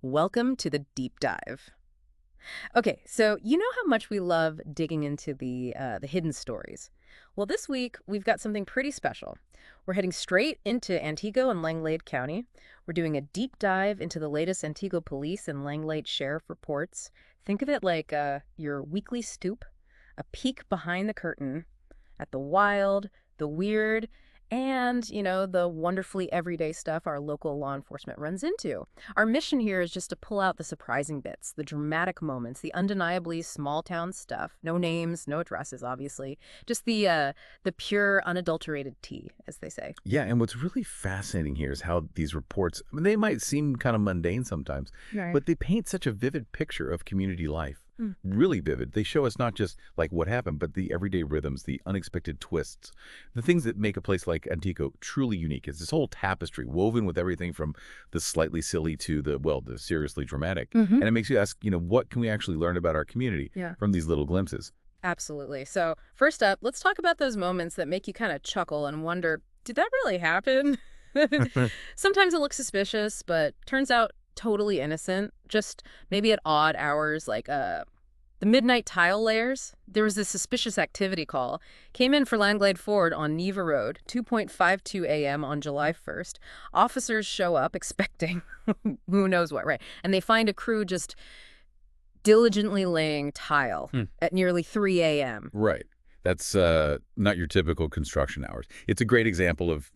Welcome to the deep dive. Okay, so you know how much we love digging into the hidden stories. Well, this week we've got something pretty special. We're heading straight into Antigo and Langlade County. We're doing a deep dive into the latest Antigo Police and Langlade Sheriff reports. Think of it like your weekly stoop, a peek behind the curtain at the wild, the weird, and, the wonderfully everyday stuff our local law enforcement runs into. Our mission here is just to pull out the surprising bits, the dramatic moments, the undeniably small town stuff. No names, no addresses, obviously. Just the pure, unadulterated tea, as they say. Yeah, and what's really fascinating here is how these reports, I mean, they might seem kind of mundane sometimes, Right. but they paint such a vivid picture of community life. Mm. Really vivid. They show us not just like what happened, but the everyday rhythms, the unexpected twists, the things that make a place like Antigo truly unique. It's this whole tapestry woven with everything from the slightly silly to the seriously dramatic. Mm-hmm. And it makes you ask, what can we actually learn about our community Yeah. from these little glimpses? Absolutely. So, first up, let's talk about those moments that make you kind of chuckle and wonder, did that really happen? Sometimes it looks suspicious, but turns out totally innocent. Just maybe at odd hours, like the midnight tile layers. There was this suspicious activity call. Came in for Langlade Ford on Neva Road, 2:52 a.m. on July 1st. Officers show up expecting who knows what, right? And they find a crew just diligently laying tile at nearly 3 a.m. Right. That's not your typical construction hours. It's a great example of,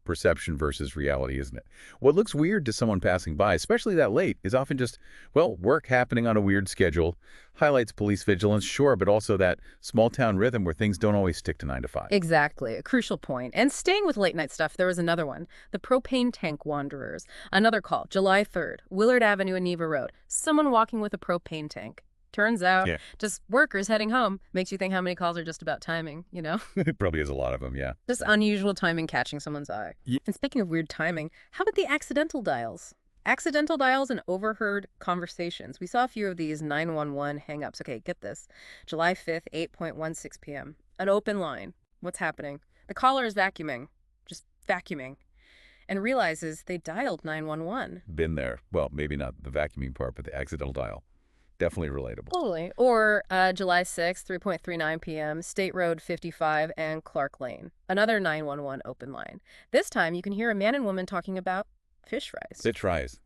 perception versus reality, isn't it? What looks weird to someone passing by, especially that late, is often just, work happening on a weird schedule, highlights police vigilance, sure, but also that small-town rhythm where things don't always stick to 9 to 5. Exactly, a crucial point. And staying with late night stuff, there was another one. The propane tank wanderers. Another call, July 3rd, Willard Avenue and Neva Road. Someone walking with a propane tank. Turns out, Yeah. just workers heading home. Makes you think how many calls are just about timing, It probably is a lot of them, yeah. Just unusual timing catching someone's eye. Ye- And speaking of weird timing, how about the accidental dials? Accidental dials and overheard conversations. We saw a few of these 911 hangups. Okay, get this. July 5th, 8:16 p.m. An open line. What's happening? The caller is vacuuming. Just vacuuming. And realizes they dialed 911. Been there. Well, maybe not the vacuuming part, but the accidental dial. Definitely relatable. Totally. Or July 6th, 3:39 p.m., State Road 55 and Clark Lane. Another 911 open line. This time you can hear a man and woman talking about fish fries. It tries.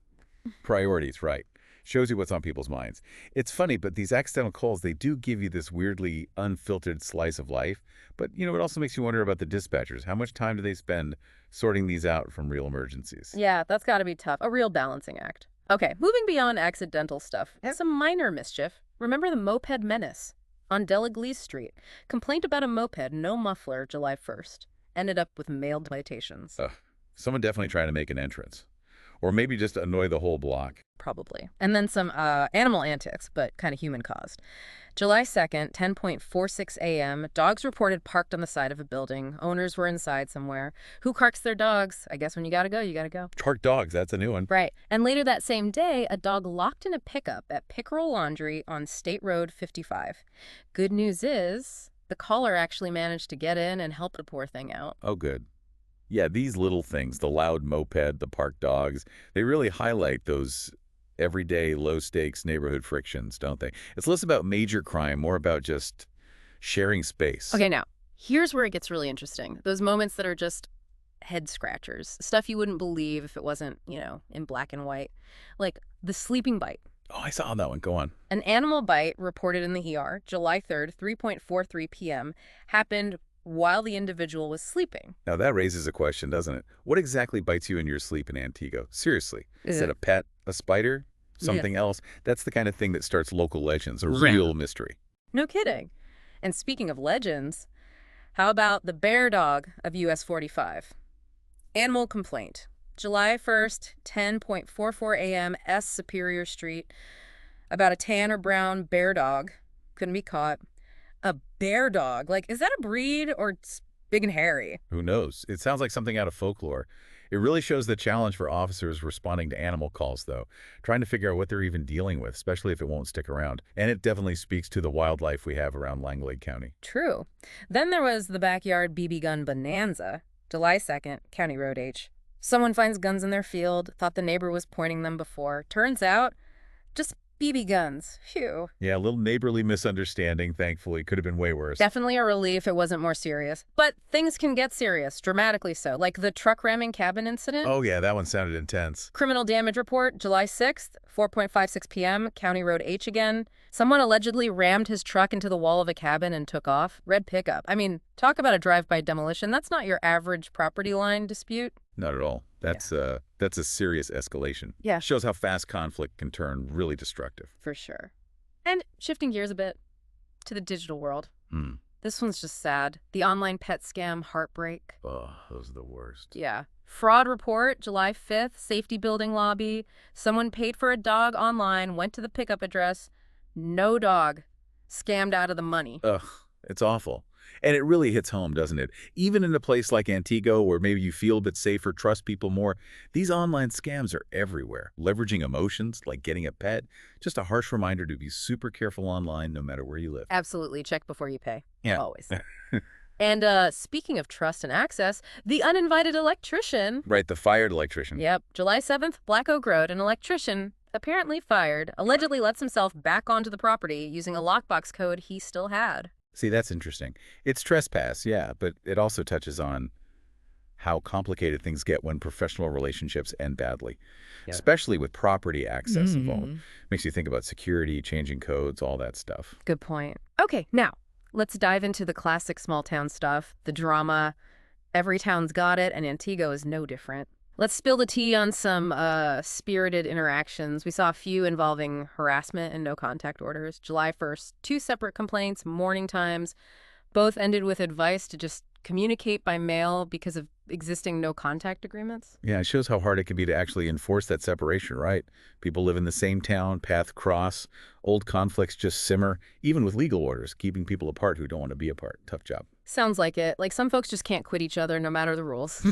Priorities, right. Shows you what's on people's minds. It's funny, but these accidental calls, they do give you this weirdly unfiltered slice of life. But, it also makes you wonder about the dispatchers. How much time do they spend sorting these out from real emergencies? Yeah, that's got to be tough. A real balancing act. Okay, moving beyond accidental stuff. Some minor mischief. Remember the moped menace on Delaglise Street? Complaint about a moped, no muffler, July 1st. Ended up with mailed citations. Someone definitely trying to make an entrance. Or maybe just annoy the whole block. Probably. And then some animal antics, but kind of human caused. July 2nd, 10:46 a.m., dogs reported parked on the side of a building. Owners were inside somewhere. Who carks their dogs? I guess when you gotta go, you gotta go. Park dogs, that's a new one. Right. And later that same day, a dog locked in a pickup at Pickerel Laundry on State Road 55. Good news is the caller actually managed to get in and help the poor thing out. Oh, good. Yeah, these little things, the loud moped, the park dogs, they really highlight those everyday low-stakes neighborhood frictions, don't they? It's less about major crime, more about just sharing space. Okay, now, here's where it gets really interesting. Those moments that are just head scratchers, stuff you wouldn't believe if it wasn't, in black and white. Like the sleeping bite. Oh, I saw that one. Go on. An animal bite reported in the ER, July 3rd, 3:43 p.m., happened while the individual was sleeping. Now, that raises a question, doesn't it? What exactly bites you in your sleep in Antigo? Seriously. Is it a pet, a spider, something else? That's the kind of thing that starts local legends, a real mystery. No kidding. And speaking of legends, how about the bear dog of US 45? Animal complaint. July 1st, 10:44 a.m., S. Superior Street. About a tan or brown bear dog. Couldn't be caught. A bear dog? Like, is that a breed or it's big and hairy? Who knows? It sounds like something out of folklore. It really shows the challenge for officers responding to animal calls, though, trying to figure out what they're even dealing with, especially if it won't stick around. And it definitely speaks to the wildlife we have around Langlade County. True. Then there was the backyard BB gun bonanza, July 2nd, County Road H, Someone finds guns in their field, thought the neighbor was pointing them before. Turns out, just BB guns. Phew. Yeah, a little neighborly misunderstanding, thankfully. Could have been way worse. Definitely a relief it wasn't more serious. But things can get serious, dramatically so, like the truck ramming cabin incident. Oh, yeah, that one sounded intense. Criminal damage report, July 6th, 4:56 p.m., County Road H again. Someone allegedly rammed his truck into the wall of a cabin and took off. Red pickup. I mean, talk about a drive-by demolition. That's not your average property line dispute. Not at all. That's a serious escalation. Yeah. Shows how fast conflict can turn really destructive. For sure. And shifting gears a bit to the digital world. Hmm. This one's just sad. The online pet scam heartbreak. Oh, those are the worst. Yeah. Fraud report, July 5th, safety building lobby. Someone paid for a dog online, went to the pickup address. No dog. Scammed out of the money. Ugh, it's awful. And it really hits home, doesn't it? Even in a place like Antigo, where maybe you feel a bit safer, trust people more, these online scams are everywhere. Leveraging emotions, like getting a pet. Just a harsh reminder to be super careful online, no matter where you live. Absolutely. Check before you pay. Yeah. Always. And speaking of trust and access, the uninvited electrician. Right, the fired electrician. Yep. July 7th, Black Oak Road, an electrician, apparently fired, allegedly lets himself back onto the property using a lockbox code he still had. See, that's interesting. It's trespass, yeah, but it also touches on how complicated things get when professional relationships end badly, Yeah. especially with property access involved. Makes you think about security, changing codes, all that stuff. Good point. Okay, now, let's dive into the classic small town stuff, the drama. Every town's got it, and Antigo is no different. Let's spill the tea on some spirited interactions. We saw a few involving harassment and no contact orders. July 1st, 2 separate complaints, morning times. Both ended with advice to just communicate by mail because of existing no contact agreements. Yeah, it shows how hard it can be to actually enforce that separation, right? People live in the same town, path cross, old conflicts just simmer, even with legal orders, keeping people apart who don't want to be apart. Tough job. Sounds like it. Like some folks just can't quit each other no matter the rules.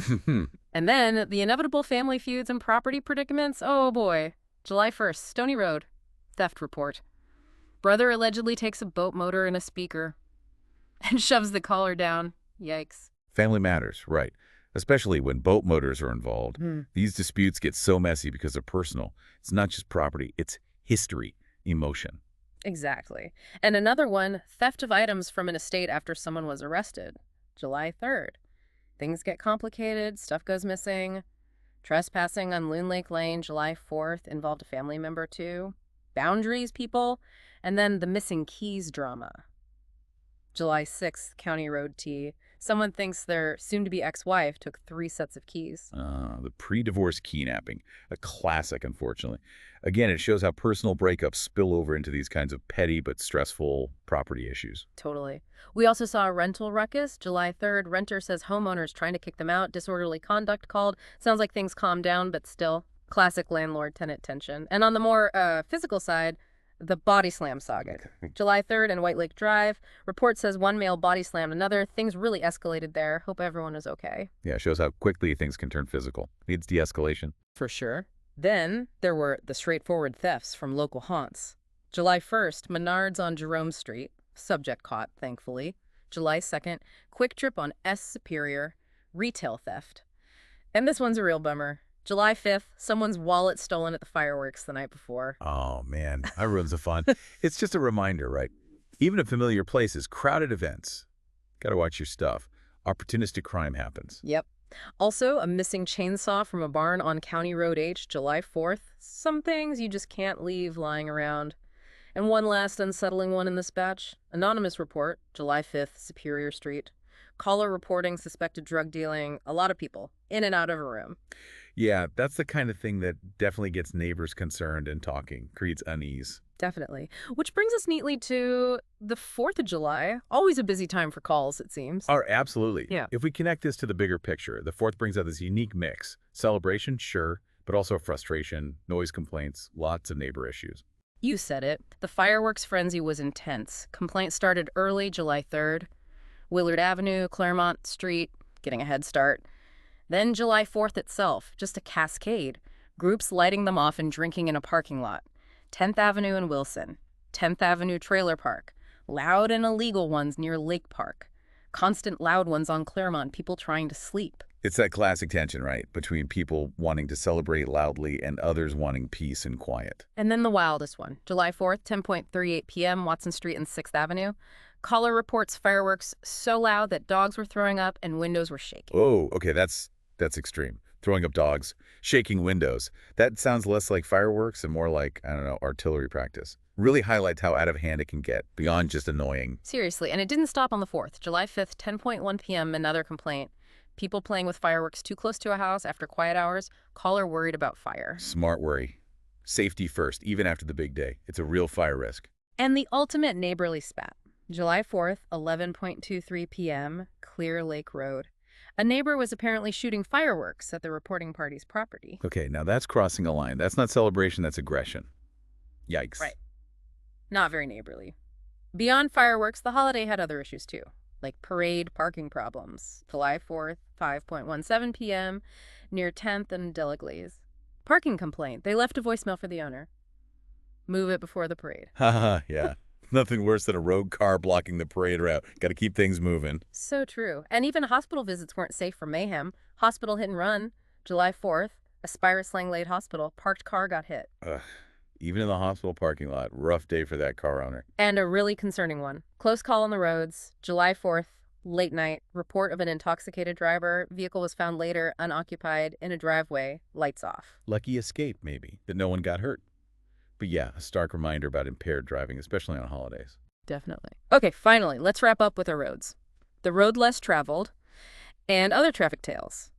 And then the inevitable family feuds and property predicaments. Oh boy. July 1st, Stony Road. Theft report. Brother allegedly takes a boat motor and a speaker and shoves the collar down. Yikes. Family matters, right? Especially when boat motors are involved. These disputes get so messy because they're personal. It's not just property, it's history, emotion. Exactly. And another one, theft of items from an estate after someone was arrested. July 3rd. Things get complicated, stuff goes missing. Trespassing on Loon Lake Lane, July 4th, involved a family member too. Boundaries, people. And then the missing keys drama. July 6th, County Road T. Someone thinks their soon-to-be ex-wife took 3 sets of keys. The pre-divorce keynapping, a classic, unfortunately. Again, it shows how personal breakups spill over into these kinds of petty but stressful property issues. Totally. We also saw a rental ruckus. July 3rd, renter says homeowners trying to kick them out. Disorderly conduct called. Sounds like things calmed down, but still. Classic landlord-tenant tension. And on the more physical side, the body slam saga. July 3rd and White Lake Drive. Report says one male body slammed another. Things really escalated there. Hope everyone is okay. Yeah, it shows how quickly things can turn physical. Needs de-escalation. For sure. Then there were the straightforward thefts from local haunts. July 1st, Menards on Jerome Street. Subject caught, thankfully. July 2nd, Quick Trip on S. Superior. Retail theft. And this one's a real bummer. July 5th, someone's wallet stolen at the fireworks the night before. Oh, man, that ruins the fun. It's just a reminder, right? Even at familiar places, crowded events. Gotta watch your stuff. Opportunistic crime happens. Yep. Also, a missing chainsaw from a barn on County Road H, July 4th. Some things you just can't leave lying around. And one last unsettling one in this batch. Anonymous report, July 5th, Superior Street. Caller reporting suspected drug dealing. A lot of people in and out of a room. Yeah, that's the kind of thing that definitely gets neighbors concerned and talking, creates unease. Definitely. Which brings us neatly to the 4th of July. Always a busy time for calls, it seems. Oh, absolutely. Yeah. If we connect this to the bigger picture, the 4th brings out this unique mix. Celebration, sure, but also frustration, noise complaints, lots of neighbor issues. You said it. The fireworks frenzy was intense. Complaints started early, July 3rd. Willard Avenue, Claremont Street, getting a head start. Then July 4th itself, just a cascade. Groups lighting them off and drinking in a parking lot. 10th Avenue and Wilson. 10th Avenue Trailer Park. Loud and illegal ones near Lake Park. Constant loud ones on Claremont, people trying to sleep. It's that classic tension, right, between people wanting to celebrate loudly and others wanting peace and quiet. And then the wildest one, July 4th, 10:38 p.m., Watson Street and 6th Avenue. Caller reports fireworks so loud that dogs were throwing up and windows were shaking. Oh, okay, that's extreme. Throwing up dogs, shaking windows. That sounds less like fireworks and more like, I don't know, artillery practice. Really highlights how out of hand it can get, beyond just annoying. Seriously, and it didn't stop on the 4th. July 5th, 10:1 p.m., another complaint. People playing with fireworks too close to a house after quiet hours. Caller worried about fire. Smart worry. Safety first, even after the big day. It's a real fire risk. And the ultimate neighborly spat. July 4th, 11:23 p.m., Clear Lake Road. A neighbor was apparently shooting fireworks at the reporting party's property. Okay, now that's crossing a line. That's not celebration, that's aggression. Yikes. Right. Not very neighborly. Beyond fireworks, the holiday had other issues too, like parade parking problems. July 4th, 5:17 p.m., near 10th and Delaglaze. Parking complaint. They left a voicemail for the owner. Move it before the parade. Haha, yeah. Nothing worse than a rogue car blocking the parade route. Got to keep things moving. So true. And even hospital visits weren't safe from mayhem. Hospital hit and run. July 4th, Aspirus Langlade Hospital. Parked car got hit. Ugh. Even in the hospital parking lot, rough day for that car owner. And a really concerning one. Close call on the roads. July 4th, late night. Report of an intoxicated driver. Vehicle was found later, unoccupied, in a driveway. Lights off. Lucky escape, maybe, that no one got hurt. But yeah, a stark reminder about impaired driving, especially on holidays. Definitely. Okay, finally, let's wrap up with our roads. The road less traveled and other traffic tales.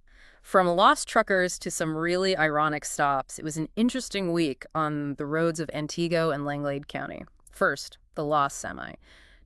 From lost truckers to some really ironic stops, it was an interesting week on the roads of Antigo and Langlade County. First, the lost semi.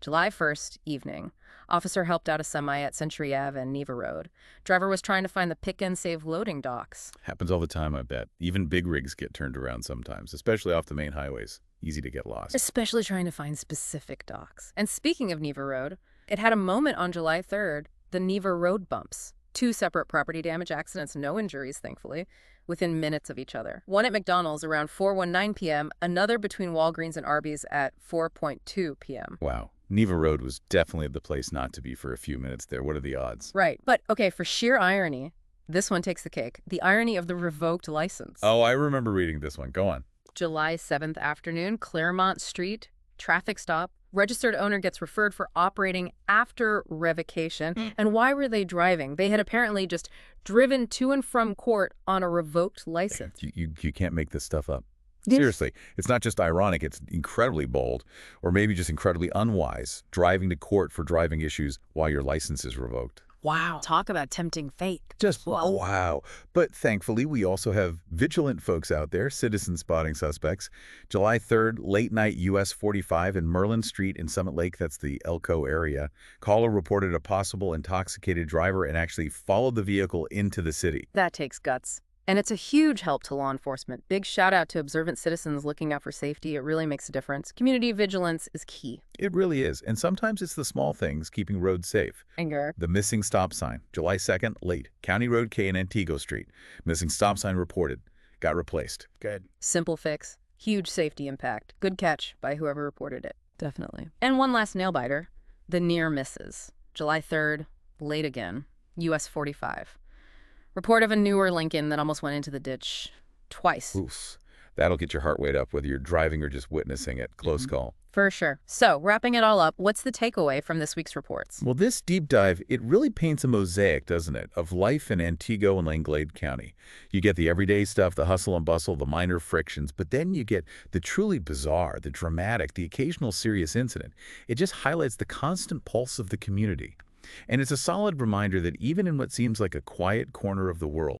July 1st, evening. Officer helped out a semi at Century Ave and Neva Road. Driver was trying to find the pick and save loading docks. Happens all the time, I bet. Even big rigs get turned around sometimes, especially off the main highways. Easy to get lost. Especially trying to find specific docks. And speaking of Neva Road, it had a moment on July 3rd, the Neva Road bumps. 2 separate property damage accidents, no injuries, thankfully, within minutes of each other. One at McDonald's around 4:19 p.m., another between Walgreens and Arby's at 4:2 p.m. Wow. Neva Road was definitely the place not to be for a few minutes there. What are the odds? Right. But, okay, for sheer irony, this one takes the cake. The irony of the revoked license. Oh, I remember reading this one. Go on. July 7th afternoon, Claremont Street, traffic stop. Registered owner gets referred for operating after revocation. And why were they driving? They had apparently just driven to and from court on a revoked license. You can't make this stuff up. Seriously, it's not just ironic, it's incredibly bold, or maybe just incredibly unwise, driving to court for driving issues while your license is revoked. Wow. Talk about tempting fate. Just wow. But thankfully, we also have vigilant folks out there, citizen spotting suspects. July 3rd, late night US 45 in Merlin Street in Summit Lake, that's the Elko area. Caller reported a possible intoxicated driver and actually followed the vehicle into the city. That takes guts. And it's a huge help to law enforcement. Big shout out to observant citizens looking out for safety. It really makes a difference. Community vigilance is key. It really is. And sometimes it's the small things keeping roads safe. Anger. The missing stop sign. July 2nd, late. County Road K and Antigo Street. Missing stop sign reported. Got replaced. Good. Simple fix. Huge safety impact. Good catch by whoever reported it. Definitely. And one last nail biter. The near misses. July 3rd, late again. US 45. Report of a newer Lincoln that almost went into the ditch twice. Oof. That'll get your heart rate up whether you're driving or just witnessing it. Close call. For sure. So, wrapping it all up, what's the takeaway from this week's reports? Well, this deep dive, it really paints a mosaic, doesn't it, of life in Antigo and Langlade County. You get the everyday stuff, the hustle and bustle, the minor frictions, but then you get the truly bizarre, the dramatic, the occasional serious incident. It just highlights the constant pulse of the community. And it's a solid reminder that even in what seems like a quiet corner of the world,